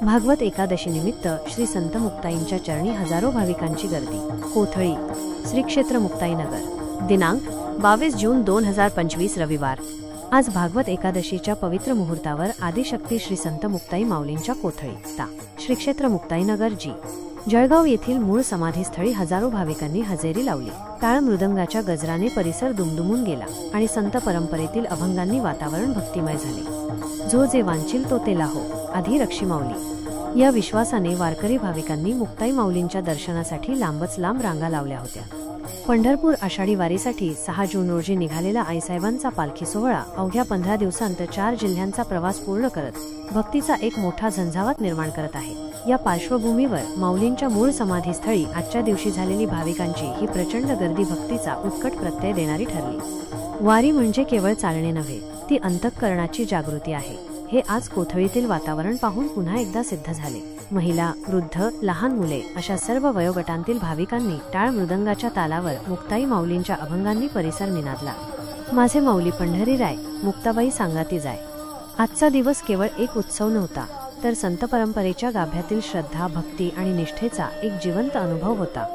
भागवत एकादशी निमित्त श्री संत मुक्ताईंच्या चरणी हजारो भाविकांची गर्दी। कोथळी श्री क्षेत्र मुक्ताईनगर। दिनांक 22 जून 2025 रविवार। आज भागवत एकादशीच्या पवित्र मुहूर्तावर आदिशक्ती श्री संत मुक्ताई माऊलींच्या कोथळी ता श्री क्षेत्र मुक्ताईनगर जी जळगाव येथील मूळ समाधीस्थळी हजारो भाविकांनी हजेरी लावली। टाळ मृदंगाच्या गजराने परिसर दुमदुमून गेला आणि संत परंपरेतील अभंगांनी वातावरण भक्तिमय झाले। जो जे वांछील तो ते लाहो, आधी रक्षी माऊली या विश्वासाने वारकरी भाविकांनी मुक्ताई माऊलींच्या दर्शनासाठी लांबच लांब रांगा लावल्या होत्या। पंढरपूर आषाढी वारीसाठी 6 जून रोजी निघालेला आईसाहेबांचा पालखी सोहळा अवघ्या 15 दिवसांत 4 जिल्ह्यांचा प्रवास पूर्ण करत भक्तीचा एक मोठा झंझावात निर्माण करत आहे। या पार्श्वभूमीवर माऊलींच्या मूळ समाधीस्थळी आजच्या दिवशी झालेली भाविकांची ही प्रचंड गर्दी भक्तीचा उत्कट प्रत्यय देणारी ठरली। वारी म्हणजे केवळ चालणे नव्हे, ती अंतःकरणाची जागृती आहे, हे आज कोथळीतील वातावरण पाहून पुन्हा एकदा सिद्ध झाले। महिला, वृद्ध, लहान मुले अशा सर्व वयोगटांतील भाविकांनी टाळ मृदंगाच्या तालावर मुक्ताई माऊलींच्या अभंगांनी परिसर निनादला। माझे माऊली पंढरीराय, मुक्ताबाई सांगाती जाय। आजचा दिवस केवळ एक उत्सव नव्हता, तर संत परंपरेच्या गाभ्यातील श्रद्धा, भक्ती आणि निष्ठेचा एक जिवंत अनुभव होता।